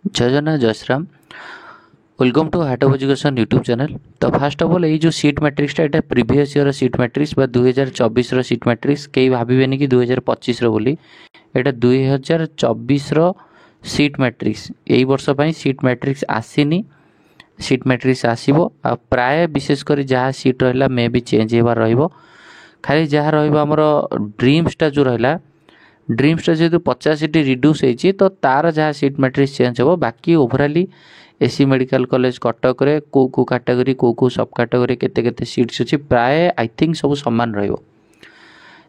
जय जगन्नाथ जय Shriram welcome to heart of education YouTube channel. तो फास्ट ऑफ ऑल ये जो सीट मैट्रिक्सटा एटा प्रीवियस ईयर सीट मैट्रिक्स बा 2024 सीट मैट्रिक्स कई भावेनि कि 2025 बोली एटा 2024 सीट मैट्रिक्स यही वर्ष सीट मैट्रिक्स आसीनी सीट मैट्रिक्स आसो प्राय विशेषकर जहाँ सीट रहा मे भी चेंज होबार रहिबो खाली जहाँ रहिबो ड्रीम्सटा जो रहा ड्रीम्सटा जेहेतु 50 सीट रिड्यूस होती तो तार जहाँ सीट मैट्रिक्स चेंज हो बाकी ओवराली एसी मेडिकल कॉलेज कटक रे को कैटेगरी को सब कैटेगरी केते केते सीट्स अच्छी प्राय आई थिंक सब सामान रहिबो।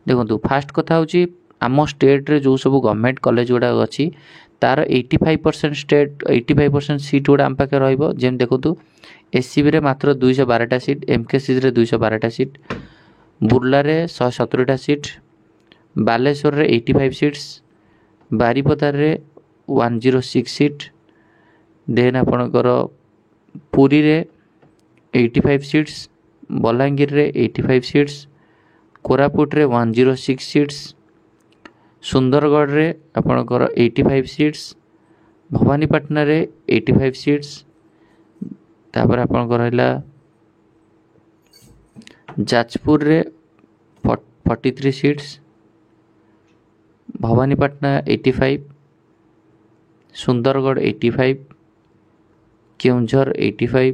देखो फास्ट कथा हूँ आम स्टेट रे जो सब गवर्नमेंट कॉलेज गुड़ा अच्छी तार 85% स्टेट 85% सीट गुड़ा आम पाखे रही देखो एससीबी रे मात्र 212टा सीट एमकेसीजी रे 212टा सीट बुर्ला रे 117टा सीट बालेश्वर रे 85 सीट्स बारिपदार रे 106 सीट देन आपणकर पुरी रे 85 सीट्स बलांगीर रे 85 सीट्स कोरापुट रे 106 सीट्स सुंदरगढ़ रे आपणकर 85 सीट्स भवानीपाटना रे 85 सीट्स तापर आपणकर रहला जाजपुर रे 43 सीट्स भवानीपाटना 85 सुंदरगढ़ 85 केउंझर 85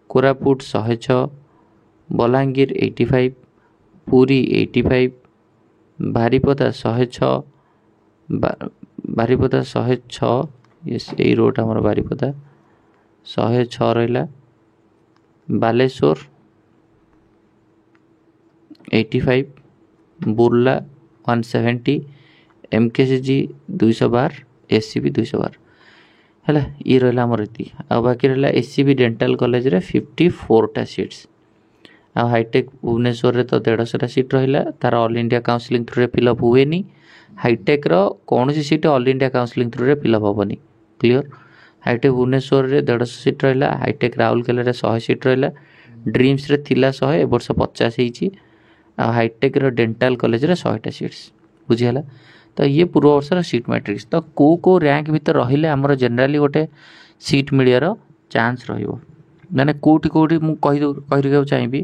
कोरापुट 106 बलांगीर 85 पुरी 85 बारिपदा 106 बारिपदा 106 यस यही रोड आमर बारिपदा 106 रहा बालेश्वर 85 बुर्ला 170 एमकेसीजी 212 एससीबी 212 है ये रहा आमर ये आ बाकी रहा एससीबी डेंटाल कॉलेज रे 54टा सीट्स आ हाईटेक भुवनेश्वर रे तो 150टा सीट रहा तार ऑल इंडिया काउंसलिंग थ्रू रे फिलअप हुए हाईटेक रो कौन सी seat all India counselling through रे फिलअप हेनी क्लियर। हाईटेक भुवनेश्वर रे 150 सीट रहा हाईटेक राउरकेला रे 100 सीट रहा ड्रीम्स रे थिला 100 ए वर्ष 50 होती हाईटेक रो डेंटाल कॉलेज रे 100टा सीट्स बुझीगला। तो ये पूर्व वर्षर सीट मैट्रिक्स तो को रैंक भीतर रहिले आमर जनरली गोटे सीट मिलियार चांस रहिबो माने कोठी कोठी मु कहि चाहिए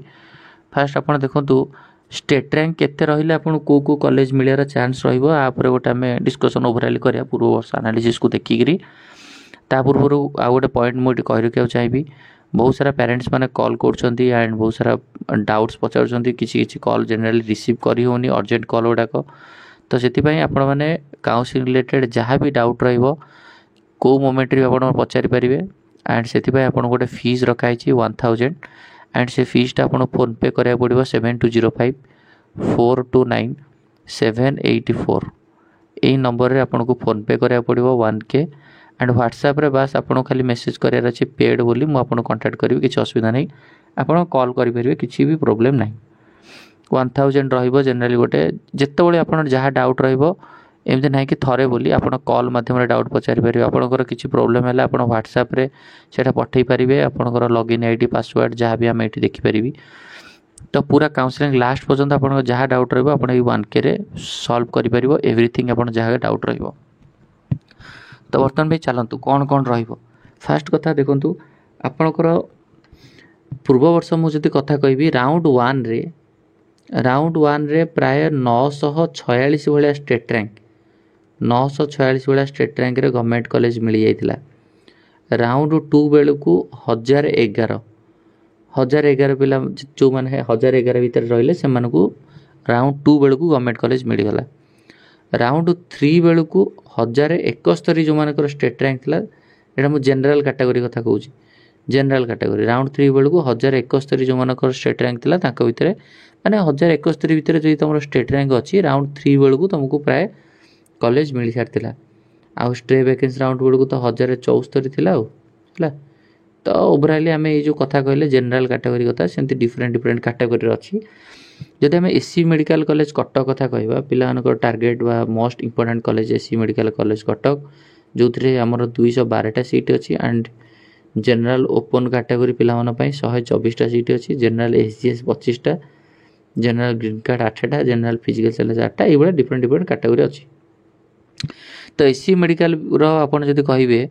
फास्ट आप देखु स्टेट रैंक केते रहिले आपन को कॉलेज मिलियार चांस रहिबो आपर गोटे आम डिस्कसन ओवरऑल करिया पूर्व वर्ष एनालिसिस को देखिकरी ता पूर्व आ गोटे पॉइंट मुझे कहि चाहिए बहुत सारा पेरेंट्स माने कॉल कर एंड बहुत सारा डाउट्स पचार किसी कॉल जनरली रिसीव करी होनी अर्जेंट कॉल गुड़ाक तो से आपण मैंने काउंसलिंग रिलेटेड जहाँ भी डाउट रहिबो को मोमेंट रे आपण पचारि पारिबे एंड से आपण गोटे फीस रखाई 1000 एंड से फीसटा आपण फोन पे करा पड़ो 7205 429 784 यही नंबर रे आपण को फोन पे करा पड़ो 1K एंड व्हाट्सएप रे बस आपको खाली मेसेज करार अच्छे पेड बोली मुझे कांटेक्ट करी किसी असुविधा नहीं आप कॉल करेंगे किसी भी प्रोब्लेम ना 1000 रहिबो जनरली गोटे जिते आप जहाँ डाउट रमती ना कि थरे बोली आप कॉल मध्यम डाउट पचारि पारे आपंकर किसी प्रोब्लेम है आप व्हाट्सएप रे सेटा पठे पारे आपंकर लॉगिन आईडी पासवर्ड जहाँ भी आम ये देखिपारि तो पूरा काउंसलिंग लास्ट पर्यंत आप जहाँ डाउट रहा 1K रे सॉल्व कर एवरीथिंग आप जहाँ डाउट रहिबो। तो बर्तमान भाई चलतु कौन कौन फास्ट कथा देखु आपणकर पूर्व वर्ष मुझे कथा कहि राउंड वन रे प्राय 946 भाया स्टेट रैंक 946 भाया स्टेट रैंक रे गवर्नमेंट कॉलेज मिल जाता राउंड 2 बेलू 1011 पिला जो मैंने 1011 भितर रहिले से राउंड 2 बेलू गवर्नमेंट कॉलेज मिलगला राउंड 3 बेलू 1071 जो मान स्टेट रैंक था यहाँ मुझे जनरल कैटेगरी कथा कहूँ जनरल कैटेगरी राउंड 3 बेलू 1071 जो मान स्टेट रैंक था भितर माने 1071 भितर जो तुम स्टेट रैंक अच्छी राउंड 3 बेलू तुमको प्राय कॉलेज मिल सारी आउ स्ट्रे वैकेंसी राउंड बेलू तो 1074 थी तो ओवरऑली आम ये जो कथा कहले जनरल कैटेगरी कथा सेमती डिफरेंट कैटेगरी अच्छी जदि आम एससी मेडिकल कॉलेज कटक कथा कहवा पिला टार्गेट व most important college SC medical college Cuttack जो थे आमर 212टा सीट अच्छी एंड जनरल ओपन कैटेगरी पिला 124टा सीट अच्छी जनरल एसजीएस 25टा जनरल ग्रीन कार्ड 8टा जनरल फिजिकल चैलेंज 8टा ये डिफरेंट कैटेगरी अच्छी तो एससी मेडिकल आप कहे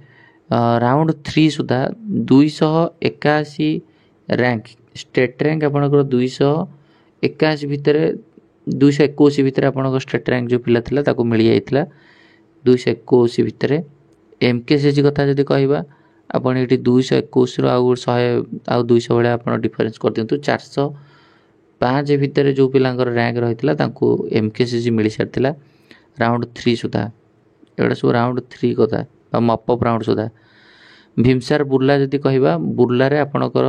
राउंड 3 सुधा 281 रैंक स्टेट रैंक आपणकर 281 भितर 221 भितर आपणकर स्टेट रैंक जो पिला थिला ताको मिल जाइथिला 221 भितर एमकेसीजी कथा जदि कहबा आपण एटी 221 रो आउ 100 आउ 200 भले आपण डिफरेंस कर दियंतु 405 भितर जो पिलांकर रैंक रहितला तांको एमकेसीजी मिल सारथिला राउंड 3 सुधा एडा सब राउंड 3 कथा मप अप राउंड सुधा भीमसार बुर्ला जदि कहबा बुर्ला रे आपणकर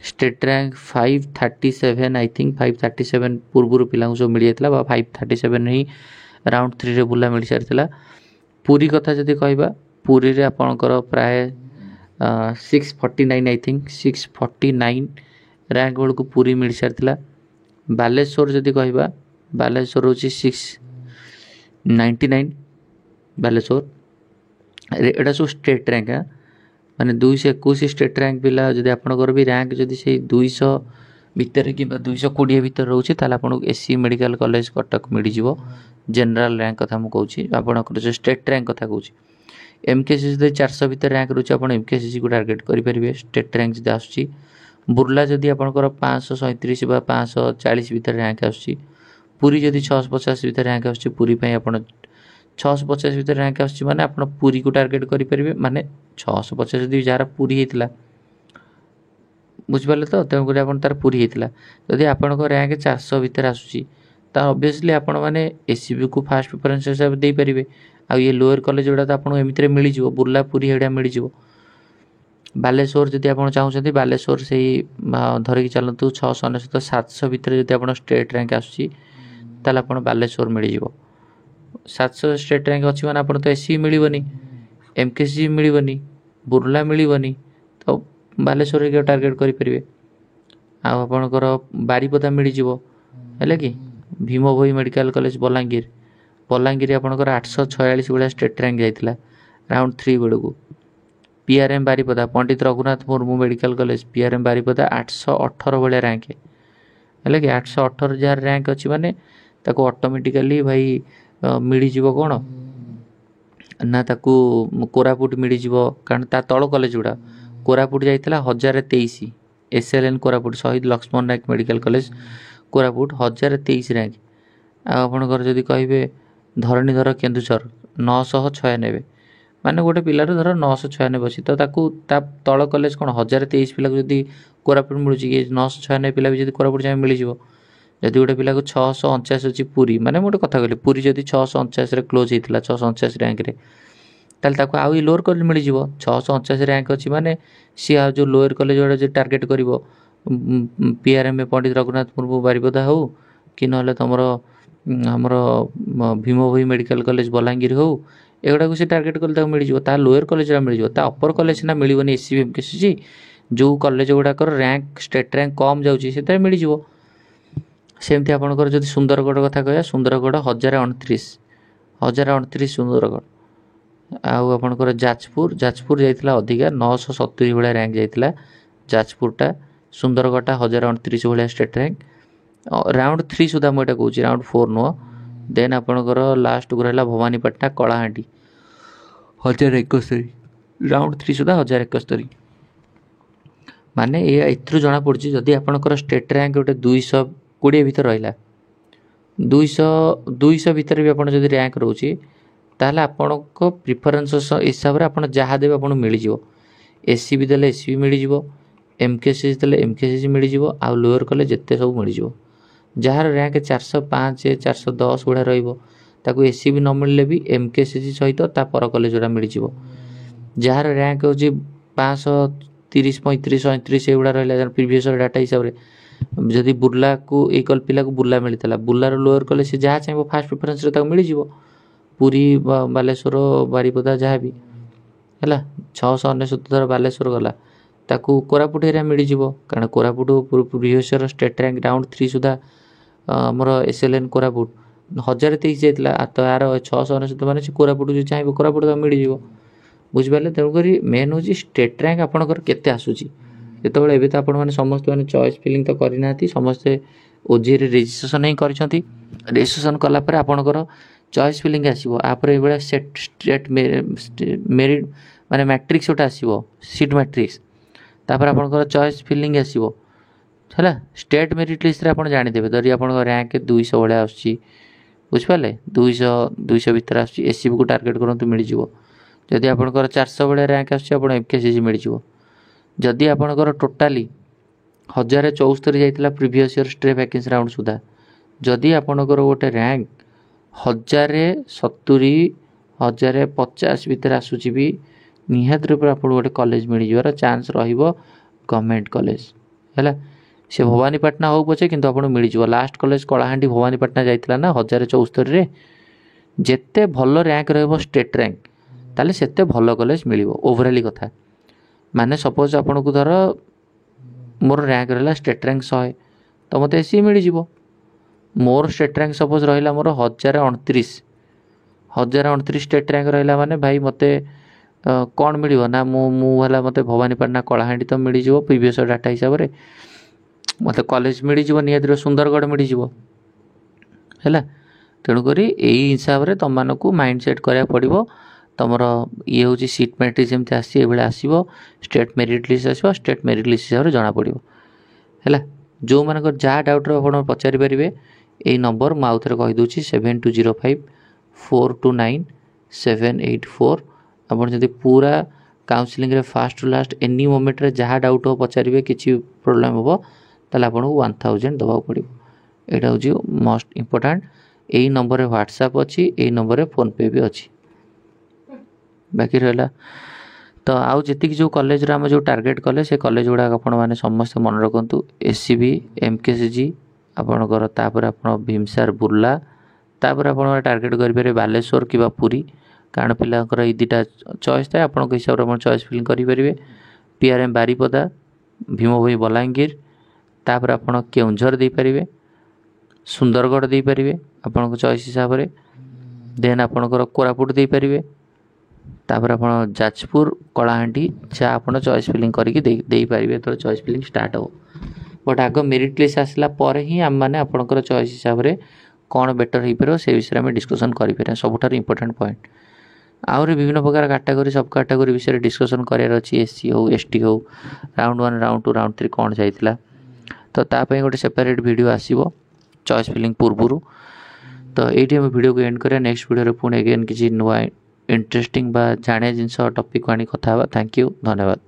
स्टेट रैंक 537 आई थिंक 537 पूर्व पिला सब मिल जाइतला बा 537 ही राउंड 3 रे बुर्ला मिल सारथिला पुरी कथा जदि कहबा पुरी रे आपणकर प्राय 649 आई थिंक 649 रैंक बेलू पुरी मिल सारथिला बालेश्वर जदि कहबा बालेश्वर होची 699 बालेश्वर एटा सब स्टेट रैंक माने 221 स्टेट रैंक पिला जदि आपणकर भी रैंक जदि से 200 भितर कि 220 भितर रोचे ताला आपन एससी मेडिकल कॉलेज कटक मिल जिवो जनरल रैंक कथा मु कहूची आपणकर जो स्टेट रैंक कथा कहूची एमकेसीसी जदि 400 भितर रैंक रोचे आपन एमकेसीसी को टारगेट करि परिबे स्टेट रैंक जदि आसुची बुर्ला जदि आपणकर 537 बा 540 भितर रैंक आसुची पुरी जदि 650 भितर रैंक आसुची पुरी पई आपन 650 भितर रैंक आसुची माने आपन पुरी को टारगेट करि परिबे माने 650 जदि जार पुरी हेतिला बुझिपाले तो तेणुक आपन तार पुरी हेतिला जदि आपन को रैंक 400 भितर आसुची ता ऑब्वियसली आपन माने एससीबी को फास्ट प्रेफरेंस हिसाब दे परिबे आ ये लोअर कॉलेज उडा तो आपन एमितरे मिली जिवो बुर्ला पुरी हेडा मिली जिवो बालेश्वर जदि आपन चाहउछथि बालेश्वर से धरि कि चलंतु 699 700 भितर जदि आपन स्टेट रैंक आसुची ताला आपन बालेश्वर मिली जिवो 700 स्टेट रैंक अछि माने आपन तो एससी मिलिबनी एमकेसी मिलिबनी बुर्ला मिलिबनी तो बालेश्वर के टारगेट करि परिबे आ आपनकर बारीपदा मिली जिवो हेले कि भीमभोई मेडिकल कॉलेज बलांगीर आपनकर 846 बेला स्टेट रैंक जाइतिला राउंड 3 बेलू PRM Baripada Pandit Raghunath Murmu medical college PRM Baripada 818 बेला रैंक हेले कि 818 जार रैंक अछि माने ताको ऑटोमेटिकली भाई मिली जिवो कोन ना ताकू कोरापुट मिली जिवो कारण ता तळ कॉलेज गुडा कोरापुट जाइतिला 1023 एसएलएन कोरापुट शहीद लक्ष्मण नायक मेडिकल कॉलेज कोरापुट 1023 रैंक आपणकर जदि कहबे धरणीधर केन्दुझर 996 माने गोटे पिलार धर 996 अछि तो ताकू ता तळ कॉलेज कोन 1023 पिला जदि कोरापुट मिलुची कि 996 पिला भी जदि कोरापुट जाय मिली जिवो जदि गोटे पिला को 649 अछि पुरी माने मोटे कथा कहली पुरी जदि 649 रे क्लोज हेतिला 649 रैंक रे ताल ताको आउ लोअर कॉलेज मिली जिवो 649 रैंक अछि माने सी आ जो लोअर कॉलेज वाला जे टारगेट करिवो पीआरएम में पंडित रघुनाथ मुर्मू बारीपदा हो कि नहले तमरो हमरो भीमभोई मेडिकल कॉलेज बलांगीर हो एगुडा को से टारगेट करले ताको मिली जिवो ता लोअर कॉलेज रा मिली जिवो ता अपर कॉलेज ना मिलिवनी एससी एमकेसीजी जो कॉलेज गुडा कर रैंक स्टेट रैंक कम जाउची सेता मिली जिवो सेमती आपनकर जदि सुंदरगढ़ कथा कहया सुंदरगढ़ 1029 सुंदरगढ़ आउ आपनकर जाजपुर जाइतिला अधिका 970 भले रैंक जाइतिला जाजपुरटा सुंदरगढ़टा 1029 भले स्टेट रैंक राउंड 3 सुधा मोटा कहूची राउंड 4 नो देन आपनकर लास्ट को रहला भवानीपटना कलाहांडी 1071 राउंड 3 सुधा 1071 माने ए एथरु जणा पड़ची जदि आपनकर स्टेट रैंक गोटे 220 भीतर रहिला 200 भीतर भी आपन जदि रैंक रहउची ताले आपन को प्रेफरेंस हिसाब रे आपन जहा देबे आपन मिली जिवो एससीबी देले एससीबी मिली जिवो एमकेसी देले एमकेसी मिली जिवो आ लोअर कॉलेज जत्ते सब मिली जिवो जहार रैंक 405 410 गुडा रहइबो ताको एससीबी न मिलले भी एमकेसी सहित ता पर कॉलेज गुडा मिली जिवो जहार रैंक होची 530 35 37 एगुडा रहला प्रीवियस डाटा हिसाब रे जदि बुर्ला को एकल पिला को बुर्ला मिलतला बुर्ला रो लोअर कॉलेज से जहा चाहे फास्ट प्रेफरेंस रे ताको मिली जिवो पुरी बालेश्वर बारीपदा जहा भी हला 699 थर बालेश्वर गला ताकू कोरापुट एरिया मिली जिवो कारण Koraput previous state rank round 3 सुधा हमर एसएलएन कोरापुट 1023 जाइतला तो यार 699 माने कोरापुट जो चाहे कोरापुट तो मिली जिवो बुझ पाले तेणु करी मेन होची स्टेट रैंक आपनकर केते आसुची जेतबेले एबे तो आपण माने समस्त माने चॉइस फिलिंग तो करि नाथि समस्त ओजी रे रजिस्ट्रेशन नै करिसंती रजिस्ट्रेशन कला पर आपनकर चॉइस फिलिंग आसीबो आपर ए बेला सेट स्टेट मेरिट माने मैट्रिक्स गोटे आसीबो सीट मैट्रिक्स तापर आपनकर चॉइस फिलिंग आसीबो है स्टेट मेरिट लिस्ट रे आपण जानि देबे धरि आपण रैंक 200 भले आछि बुझिपाले 200 भीतर आछि एससीबी को टार्गेट करंतु मिल जिवो जदि आपनकर 400 भले रैंक आछि आपण एमकेसीजी मिल जिवो जदि आपनकर टोटाली 1074 जाइतला previous year stray vacancy round सुधा जदि आपनकर गोटे रैंक 1070 1050 भीतर आसुची भी निहात रूप आपन गोटे कॉलेज मिल जिवार चांस रहिबो गवर्नमेंट कॉलेज हैला से भवानीपाटना हो पछे किंतु आपन मिल जिवो लास्ट कॉलेज कलाहांडी भवानीपाटना जाइतला ना 1074 रे जेते भलो रैंक रहबो स्टेट रैंक ताले सेते भलो कॉलेज मिलिबो ओवरऑली कथा माने सपोज आपन को धर मोर रैंक रहला स्टेट रैंक 100 तो मते एसी मिल जिवो मोर स्टेट रैंक सपोज रहिला मोर 1029 स्टेट रैंक रहिला माने भाई मते कौन मिलिबो ना मु वाला मते भवानीपाटना कलाहांडी तो मिल जिवो प्रीवियस डाटा हिसाब रे मते कॉलेज मिल जिवो नियद्र सुंदरगढ़ मिल जिवो हैला तेणु करी एई हिसाब रे तम मानको माइंड सेट करिया पड़िबो तमर ये होची सीट मैट्रिक्स जेमते आसी एबेले आसीबो स्टेट मेरिट लिस्ट आसीबो स्टेट मेरिट लिस्ट हिसाब रे जाना पड़िबो हैला जो मानकर जा डाउट रो आपण पचारि परिबे एई नंबर म आउथरे कहि दोची 7205 429 784 आपण जदि पूरा काउंसलिंग रे first to last any moment रे जहा डाउट हो पचारिबे किछि प्रॉब्लम होबो ताले आपण 1000 दबाव पड़िबो एटा होची मोस्ट इंपोर्टेंट एई नंबर रे व्हाट्सएप अछि एई नंबर रे फोन पे भी अछि बाकी रहला तो आउ जेतिक जो कॉलेज रे हम जो टार्गेट कले से कॉलेज गुडा आपण माने समस्त मन रखंतु एससीबी एमकेसीजी आपणकर तापर आपण भीमसार बुर्ला तापर आपण टार्गेट करि पारे बालेश्वर किबा पुरी कारण पिलांकर ई दिटा चॉइस थाए आपण हिसाब रे आपण चॉइस फिल करि परिबे पीआरएम बारीपदा भीमभोई बलांगीर तापर आपण केउंझर दे परिबे सुंदरगढ़ दे परिबे आपण चॉइस हिसाब रे देन आपणकर कोरापुट दे परिबे तापर आपण जाजपुर कलाहांडी जा आपण चॉइस फिलिंग करके दे परिबे तो चॉइस फिलिंग स्टार्ट हो बट आगो मेरिट लिस्ट आसला पर ही हम माने आपणकर चॉइस हिसाब रे कौन बेटर हो पारो से विषय में डिस्कशन करि पारे सबठार इंपोर्टेंट पॉइंट आउरे विभिन्न प्रकार कैटेगरी सब कैटेगरी विषय डिस्कशन करार अच्छी एससी हो एसटी हो राउंड 1 राउंड 2 राउंड 3 कौन जाइतिला तो तापे गोटे सेपरेट वीडियो आसीबो चॉइस फिलिंग पूर्वरु तो एठी हम वीडियो को एंड करिया नेक्स्ट वीडियो रे पुणी अगेन किछि नुवा इंटरेस्टिंग बा जाने जिंस टॉपिक को आनी कथा बा थैंक यू धन्यवाद।